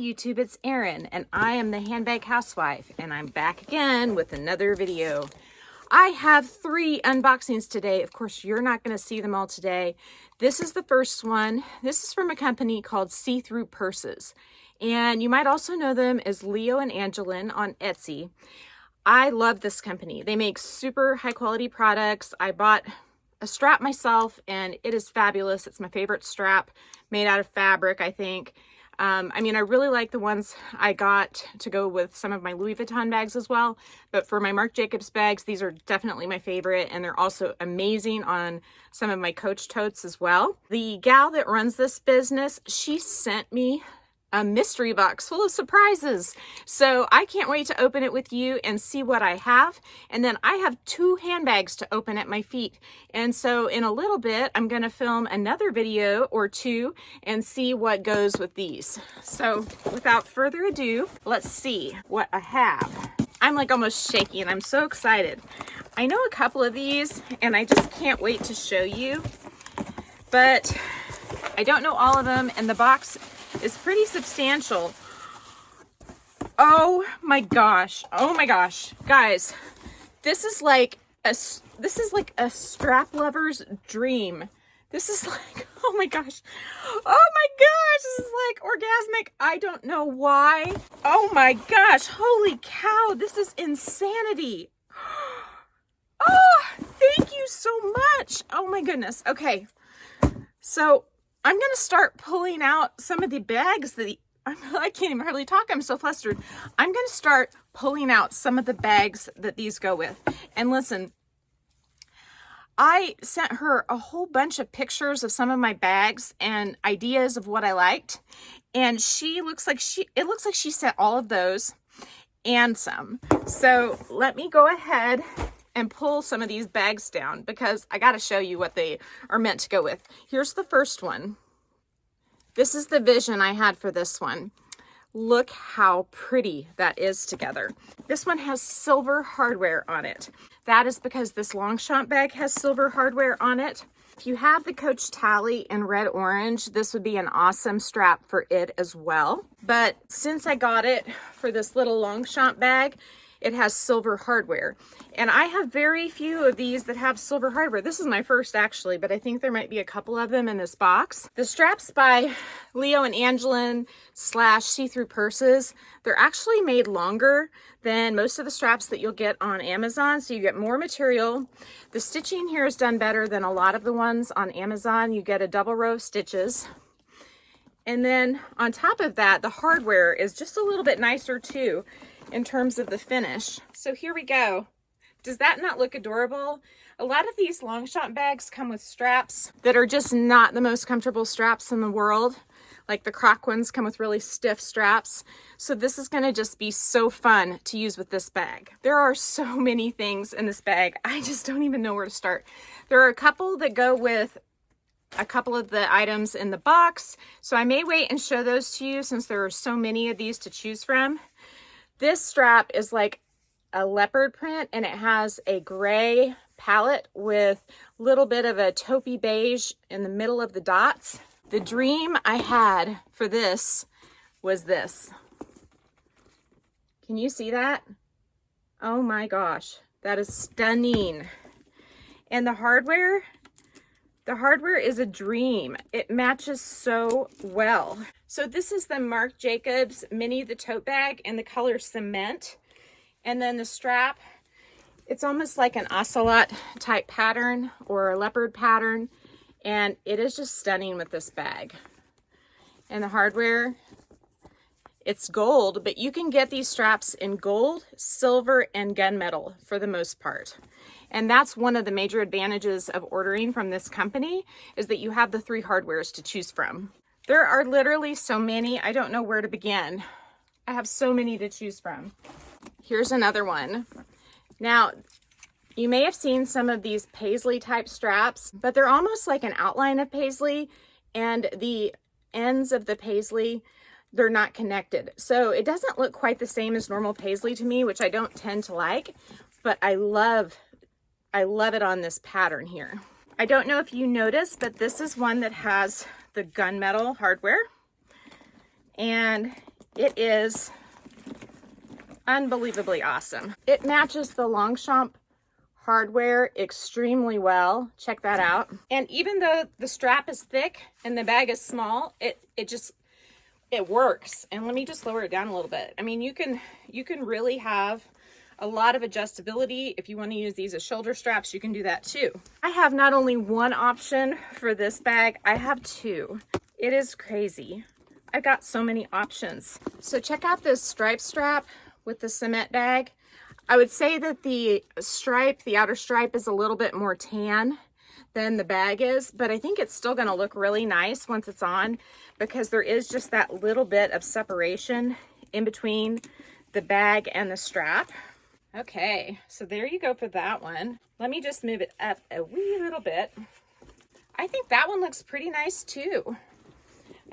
YouTube, it's Erin, and I am the Handbag Housewife, and I'm back again with another video. I have 3 unboxings today. Of course, you're not going to see them all today. This is the first one. This is from a company called See-Through Purses, and you might also know them as Leo and Angeline on Etsy. I love this company. They make super high quality products. I bought a strap myself, and it is fabulous. It's my favorite strap, made out of fabric, I think. I mean, I really like the ones I got to go with some of my Louis Vuitton bags as well. But for my Marc Jacobs bags, these are definitely my favorite. And they're also amazing on some of my Coach totes as well. The gal that runs this business, she sent me a mystery box full of surprises. So I can't wait to open it with you and see what I have. And then I have 2 handbags to open at my feet. And so in a little bit, I'm going to film another video or 2 and see what goes with these. So without further ado, let's see what I have. I'm like almost shaking. I'm so excited. I know a couple of these and I just can't wait to show you, but I don't know all of them, and the box is pretty substantial. Oh my gosh. Oh my gosh. Guys, this is like a strap lover's dream. This is like, oh my gosh. Oh my gosh. This is like orgasmic. I don't know why. Oh my gosh. Holy cow. This is insanity. Oh, thank you so much. Oh my goodness. Okay. So I'm going to start pulling out some of the bags that I can't even hardly talk. I'm so flustered. I'm going to start pulling out some of the bags that these go with. And listen, I sent her a whole bunch of pictures of some of my bags and ideas of what I liked. And it looks like she sent all of those and some. So let me go ahead and pull some of these bags down because I got to show you what they are meant to go with. Here's the first one. This is the vision I had for this one. Look how pretty that is together. This one has silver hardware on it. That is because this Longchamp bag has silver hardware on it. If you have the Coach Tali in red orange, this would be an awesome strap for it as well. But since I got it for this little Longchamp bag, it has silver hardware. And I have very few of these that have silver hardware. This is my first actually, but I think there might be a couple of them in this box. The straps by Leo and Angeline / See-Through Purses, they're actually made longer than most of the straps that you'll get on Amazon. So you get more material. The stitching here is done better than a lot of the ones on Amazon. You get a double row of stitches. And then on top of that, the hardware is just a little bit nicer too, in terms of the finish. So here we go. Does that not look adorable? A lot of these Longchamp bags come with straps that are just not the most comfortable straps in the world. Like the Croc ones come with really stiff straps. So this is gonna just be so fun to use with this bag. There are so many things in this bag. I just don't even know where to start. There are a couple that go with a couple of the items in the box. So I may wait and show those to you since there are so many of these to choose from. This strap is like a leopard print, and it has a gray palette with a little bit of a taupey beige in the middle of the dots. The dream I had for this was this. Can you see that? Oh my gosh, that is stunning. And the hardware is a dream. It matches so well. So this is the Marc Jacobs Mini, the tote bag, in the color cement. And then the strap, it's almost like an Ocelot type pattern or a leopard pattern. And it is just stunning with this bag. And the hardware, it's gold, but you can get these straps in gold, silver, and gunmetal for the most part. And that's one of the major advantages of ordering from this company, is that you have the 3 hardwares to choose from. There are literally so many, I don't know where to begin. I have so many to choose from. Here's another one. Now, you may have seen some of these Paisley type straps, but they're almost like an outline of Paisley, and the ends of the Paisley, they're not connected. So it doesn't look quite the same as normal Paisley to me, which I don't tend to like, but I love it on this pattern here. I don't know if you noticed, but this is one that has the gunmetal hardware, and It is unbelievably awesome. It matches the Longchamp hardware extremely well. Check that out. And even though the strap is thick and the bag is small, it works. And let me just lower it down a little bit. I mean, you can really have a lot of adjustability. If you want to use these as shoulder straps, you can do that too. I have not only one option for this bag, I have two. It is crazy. I've got so many options. So check out this stripe strap with the cement bag. I would say that the stripe, the outer stripe, is a little bit more tan than the bag is, but I think it's still going to look really nice once it's on, because there is just that little bit of separation in between the bag and the strap. Okay, so there you go for that one. Let me just move it up a wee little bit. I think that one looks pretty nice too.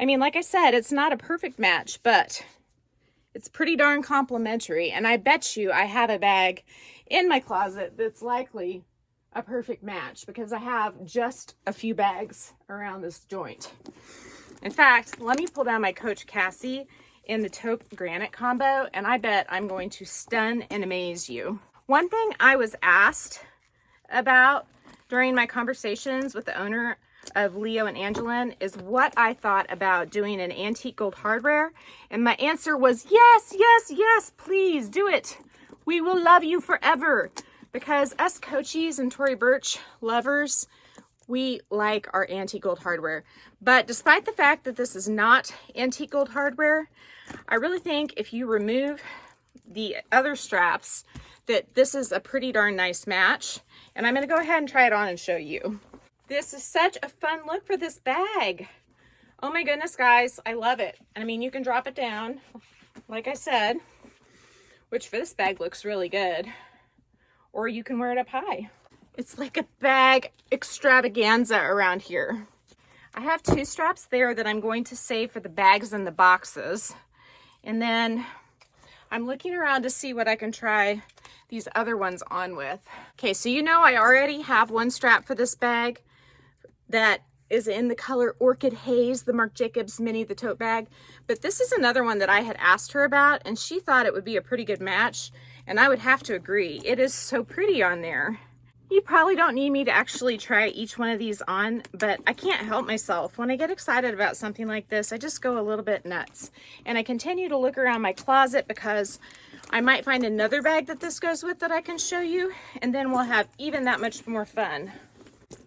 I mean, like I said, it's not a perfect match, but it's pretty darn complimentary. And I bet you I have a bag in my closet that's likely a perfect match, because I have just a few bags around this joint. In fact, let me pull down my Coach Cassie in the taupe granite combo, and I bet I'm going to stun and amaze you. One thing I was asked about during my conversations with the owner of Leo and Angeline is what I thought about doing an antique gold hardware, and my answer was yes, yes, yes, please do it. We will love you forever, because us Coachies and Tory Burch lovers, we like our antique gold hardware. But despite the fact that this is not antique gold hardware, I really think if you remove the other straps, that this is a pretty darn nice match. And I'm going to go ahead and try it on and show you. This is such a fun look for this bag. Oh my goodness, guys, I love it. I mean, you can drop it down, like I said, which for this bag looks really good. Or you can wear it up high. It's like a bag extravaganza around here. I have two straps there that I'm going to save for the bags and the boxes. And then I'm looking around to see what I can try these other ones on with. Okay, so you know I already have one strap for this bag that is in the color Orchid Haze, the Marc Jacobs mini, the tote bag. But this is another one that I had asked her about, and she thought it would be a pretty good match. And I would have to agree. It is so pretty on there. You probably don't need me to actually try each one of these on, but I can't help myself. When I get excited about something like this, I just go a little bit nuts. And I continue to look around my closet because I might find another bag that this goes with that I can show you, and then we'll have even that much more fun.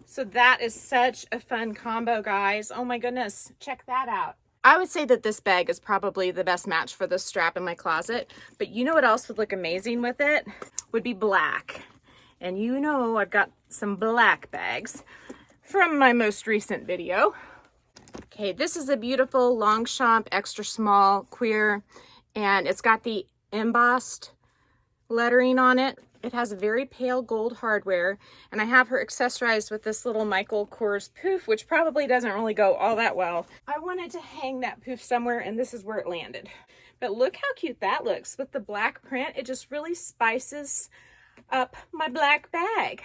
So that is such a fun combo, guys. Oh my goodness, check that out. I would say that this bag is probably the best match for this strap in my closet, but you know what else would look amazing with it? Would be black. And you know I've got some black bags from my most recent video. Okay, this is a beautiful Longchamp extra small queer, and it's got the embossed lettering on it. It has a very pale gold hardware, and I have her accessorized with this little Michael Kors poof, which probably doesn't really go all that well. I wanted to hang that poof somewhere, and this is where it landed. But look how cute that looks with the black print. It just really spices up my black bag.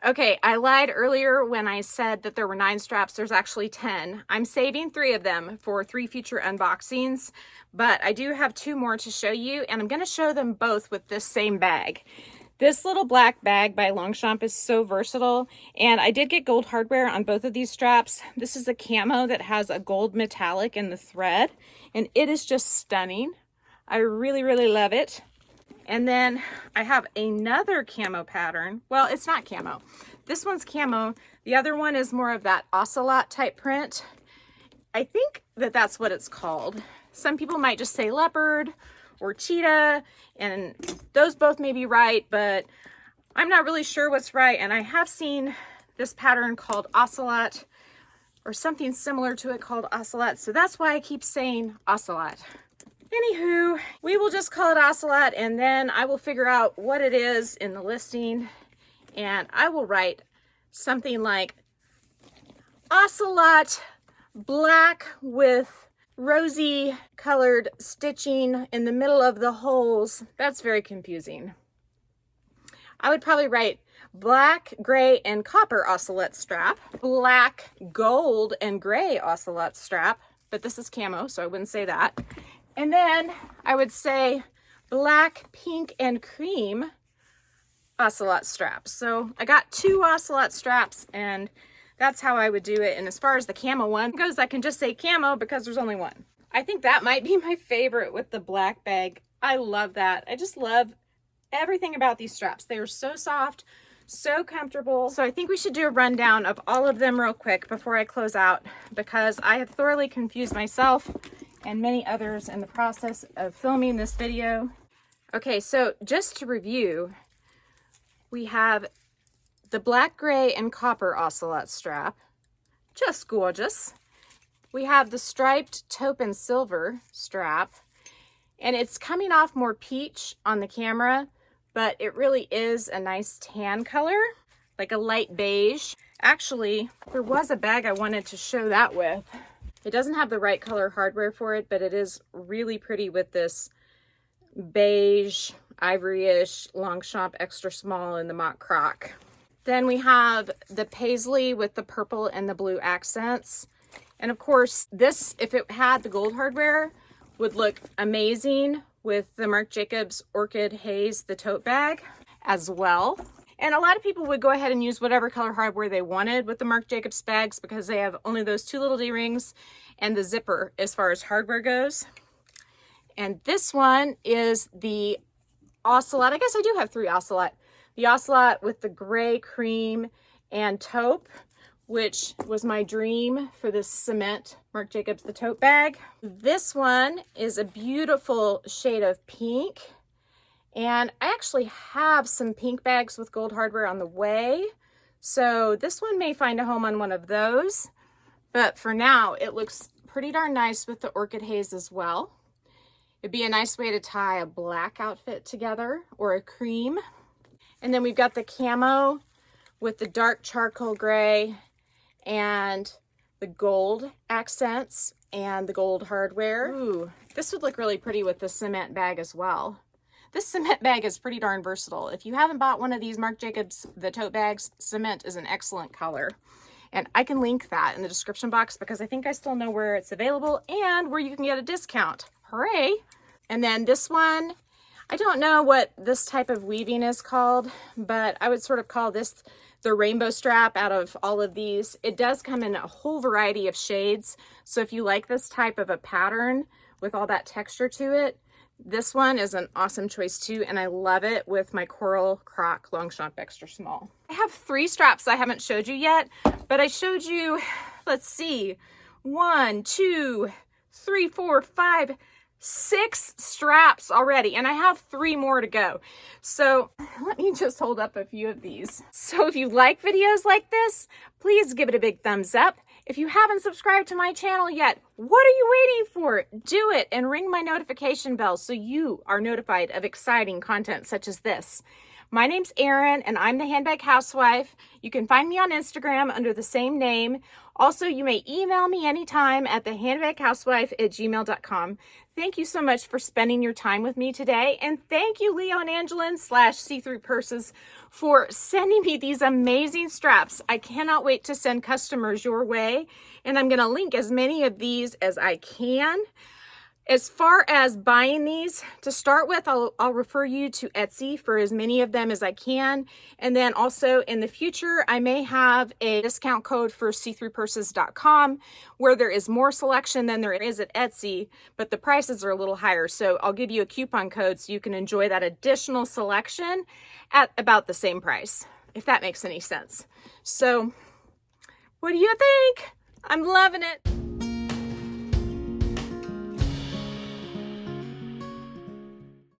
Okay, I lied earlier when I said that there were 9 straps. There's actually 10. I'm saving 3 of them for 3 future unboxings, but I do have 2 more to show you, and I'm going to show them both with this same bag. This little black bag by Longchamp is so versatile, and I did get gold hardware on both of these straps. This is a camo that has a gold metallic in the thread, and it is just stunning. I really, really love it. And then I have another camo pattern. Well, it's not camo. This one's camo. The other one is more of that Ocelot type print. I think that that's what it's called. Some people might just say leopard or cheetah, and those both may be right, but I'm not really sure what's right. And I have seen this pattern called Ocelot, or something similar to it called Ocelot, so that's why I keep saying Ocelot. Anywho, we will just call it Ocelot, and then I will figure out what it is in the listing, and I will write something like Ocelot black with rosy colored stitching in the middle of the holes. That's very confusing. I would probably write black, gray, and copper Ocelot strap, black, gold, and gray Ocelot strap, but this is camo, so I wouldn't say that. And then I would say black, pink, and cream Ocelot straps. So I got 2 Ocelot straps, and that's how I would do it. And as far as the camo one goes, I can just say camo because there's only one. I think that might be my favorite with the black bag. I love that. I just love everything about these straps. They are so soft, so comfortable. So I think we should do a rundown of all of them real quick before I close out, because I have thoroughly confused myself and many others in the process of filming this video. Okay, so just to review, we have the black, gray, and copper Ocelot strap. Just gorgeous. We have the striped taupe and silver strap, and it's coming off more peach on the camera, but it really is a nice tan color, like a light beige. Actually, there was a bag I wanted to show that with. It doesn't have the right color hardware for it, but it is really pretty with this beige, ivory-ish Longchamp extra small in the mock croc. Then we have the Paisley with the purple and the blue accents. And of course, this, if it had the gold hardware, would look amazing with the Marc Jacobs Orchid Haze, the tote bag as well. And a lot of people would go ahead and use whatever color hardware they wanted with the Marc Jacobs bags because they have only those 2 little D-rings and the zipper as far as hardware goes. And this one is the Ocelot. I guess I do have 3 Ocelot. The Ocelot with the gray, cream, and taupe, which was my dream for this cement Marc Jacobs the tote bag. This one is a beautiful shade of pink. And I actually have some pink bags with gold hardware on the way. So this one may find a home on one of those. But for now, it looks pretty darn nice with the Orchid Haze as well. It'd be a nice way to tie a black outfit together or a cream. And then we've got the camo with the dark charcoal gray and the gold accents and the gold hardware. Ooh, this would look really pretty with the cement bag as well. This cement bag is pretty darn versatile. If you haven't bought one of these Marc Jacobs, the tote bags, cement is an excellent color. And I can link that in the description box because I think I still know where it's available and where you can get a discount. Hooray! And then this one, I don't know what this type of weaving is called, but I would sort of call this the rainbow strap out of all of these. It does come in a whole variety of shades. So if you like this type of a pattern with all that texture to it, this one is an awesome choice too, and I love it with my coral croc Longchamp extra small. I have 3 straps I haven't showed you yet, but I showed you, let's see, 1, 2, 3, 4, 5, 6 straps already, and I have 3 more to go. So let me just hold up a few of these. So if you like videos like this, please give it a big thumbs up. If you haven't subscribed to my channel yet, what are you waiting for? Do it and ring my notification bell so you are notified of exciting content such as this. My name's Erin and I'm the Handbag Housewife. You can find me on Instagram under the same name. Also, you may email me anytime at thehandbaghousewife@gmail.com. Thank you so much for spending your time with me today. And thank you, Leo and Angeline / See-Through Purses, for sending me these amazing straps. I cannot wait to send customers your way. And I'm going to link as many of these as I can. As far as buying these, to start with, I'll refer you to Etsy for as many of them as I can. And then also in the future, I may have a discount code for seethroughpurses.com where there is more selection than there is at Etsy, but the prices are a little higher. So I'll give you a coupon code so you can enjoy that additional selection at about the same price, if that makes any sense. So what do you think? I'm loving it.